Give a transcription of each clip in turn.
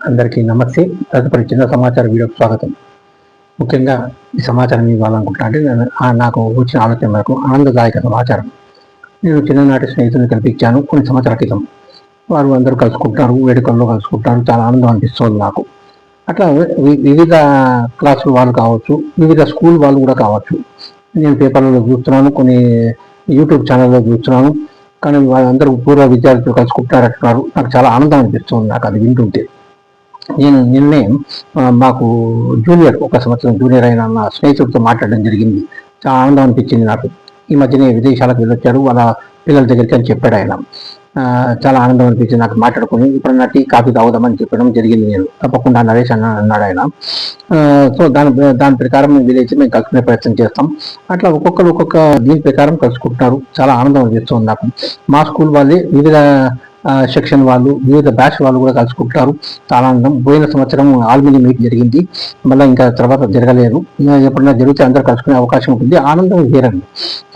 అందరికీ నమస్తే. తదుపరి చిన్న సమాచార వీడియోకి స్వాగతం. ముఖ్యంగా ఈ సమాచారం ఇవ్వాలనుకుంటున్నా అంటే నాకు వచ్చిన ఆలోచన మేరకు ఆనందదాయక సమాచారం. నేను చిన్ననాటి స్నేహితులను కల్పించాను కొన్ని సంవత్సరాల క్రితం. వారు అందరూ కలుసుకుంటారు, వేడుకల్లో కలుసుకుంటారు, చాలా ఆనందం అనిపిస్తుంది నాకు. అట్లా వివిధ క్లాసుల వాళ్ళు కావచ్చు, వివిధ స్కూల్ వాళ్ళు కూడా కావచ్చు. నేను పేపర్లలో చూస్తున్నాను, కొన్ని యూట్యూబ్ ఛానల్లో చూస్తున్నాను. కానీ వాళ్ళందరూ పూర్వ విద్యార్థులు కలుసుకుంటారంటున్నారు. నాకు చాలా ఆనందం అనిపిస్తుంది నాకు అది వింటుంటే. నేను నిన్నే మాకు జూనియర్, ఒక సంవత్సరం జూనియర్ అయిన నా స్నేహితుడితో మాట్లాడడం జరిగింది. చాలా ఆనందం అనిపించింది నాకు. ఈ మధ్యనే విదేశాలకు వెళ్ళొచ్చాడు, వాళ్ళ పిల్లల దగ్గరికి అని చెప్పాడు ఆయన. చాలా ఆనందం అనిపించింది నాకు మాట్లాడుకుని. ఇప్పుడు టీ కాఫీ తాగుదామని చెప్పడం జరిగింది. నేను తప్పకుండా నరేష్ అన్నాడు ఆయన. సో దాని ప్రకారం వీలైతే మేము కలుసుకునే ప్రయత్నం చేస్తాం. అట్లా ఒక్కొక్కరు ఒక్కొక్క దీని ప్రకారం కలుసుకుంటున్నారు. చాలా ఆనందం అనిపిస్తుంది నాకు. మా స్కూల్ వాళ్ళే వివిధ సెక్షన్ వాళ్ళు, వివిధ బ్యాచ్ వాళ్ళు కూడా కలుసుకుంటారు. చాలా ఆనందం. పోయిన సంవత్సరం ఆల్మిని మీట్ జరిగింది, మళ్ళీ ఇంకా తర్వాత జరగలేదు. ఎప్పుడైనా జరిగితే అందరూ కలుసుకునే అవకాశం ఉంటుంది. ఆనందం వేరండి,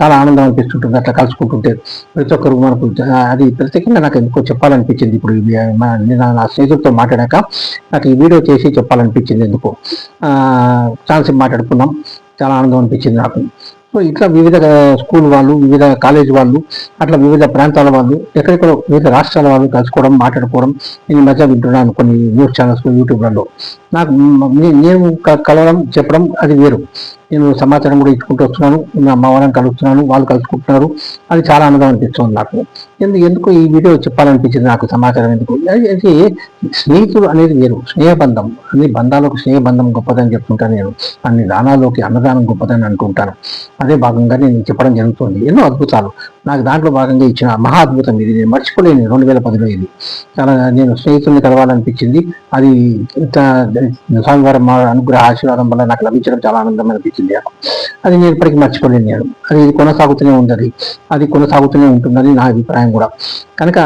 చాలా ఆనందం అనిపిస్తుంటుంది అట్లా కలుసుకుంటుంటే. ప్రతి ఒక్కరు మనకు అది ప్రత్యేకంగా నాకు ఎందుకో చెప్పాలనిపించింది. ఇప్పుడు నా స్నేహితులతో మాట్లాడాక నాకు ఈ వీడియో చేసి చెప్పాలనిపించింది. ఎందుకో ఛాన్స్ మాట్లాడుకున్నాం, చాలా ఆనందం అనిపించింది నాకు. సో ఇట్లా వివిధ స్కూల్ వాళ్ళు, వివిధ కాలేజ్ వాళ్ళు, అట్లా వివిధ ప్రాంతాల వాళ్ళు, ఎక్కడెక్కడో వివిధ రాష్ట్రాల వాళ్ళు కలుసుకోవడం, మాట్లాడుకోవడం నేను మధ్య వింటున్నాను కొన్ని న్యూస్ ఛానల్స్, యూట్యూబ్లలో. నాకు నేను కలవడం, చెప్పడం అది వేరు. నేను సమాచారం కూడా ఇచ్చుకుంటూ వస్తున్నాను, మా వాళ్ళని కలుస్తున్నాను, వాళ్ళు కలుసుకుంటున్నారు. అది చాలా ఆనందం అనిపిస్తుంది నాకు. ఎందుకు ఈ వీడియో చెప్పాలనిపించింది నాకు సమాచారం ఎందుకు అయితే, స్నేహితుడు అనేది వేరు, స్నేహబంధం అన్ని బంధాలకు స్నేహబంధం గొప్పదని చెప్తుంటాను నేను. అన్ని దానాల్లోకి అన్నదానం గొప్పదని అనుకుంటాను. అదే భాగంగా నేను చెప్పడం జరుగుతుంది. ఎన్నో అద్భుతాలు నాకు దాంట్లో భాగంగా ఇచ్చిన మహా అద్భుతం ఇది. నేను మర్చిపోలేను. 2010లో ఇది చాలా నేను స్నేహితుల్ని కలవాలనిపించింది. అది స్వామివారం అనుగ్రహ ఆశీర్వాదం వల్ల నాకు లభించడం చాలా ఆనందం అనిపించింది. అది నేను ఇప్పటికీ మర్చిపోలేను. నేను అది కొనసాగుతూనే ఉంది, అది కొనసాగుతూనే ఉంటుందని నా అభిప్రాయం కూడా. కనుక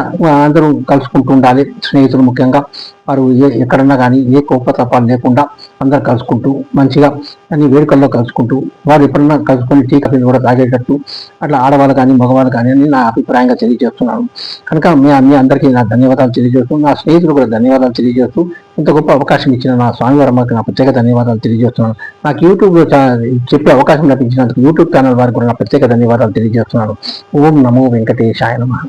అందరూ కలుసుకుంటూ ఉండాలి. స్నేహితులు ముఖ్యంగా వారు ఎక్కడన్నా కానీ ఏ కోపతాపాలు లేకుండా అందరు కలుసుకుంటూ మంచిగా అన్ని వేడుకల్లో కలుసుకుంటూ, వారు ఎప్పుడన్నా కలుసుకొని టీ కాఫీలు కూడా తాగేటట్టు అట్లా ఆడవాళ్ళు కానీ మగవాళ్ళు కానీ అని నా అభిప్రాయంగా తెలియజేస్తున్నాను. కనుక మీ అందరికీ నా ధన్యవాదాలు తెలియజేస్తూ, నా స్నేహితులు కూడా ధన్యవాదాలు తెలియజేస్తూ, ఇంత గొప్ప అవకాశం ఇచ్చిన నా స్వామివారమ్మకి నా ప్రత్యేక ధన్యవాదాలు తెలియజేస్తున్నాను. నాకు యూట్యూబ్లో చెప్పే అవకాశం లభించినందుకు యూట్యూబ్ ఛానల్ వారికి కూడా నా ప్రత్యేక ధన్యవాదాలు తెలియజేస్తున్నాను. ఓం నమో వెంకటేశాయ నమః.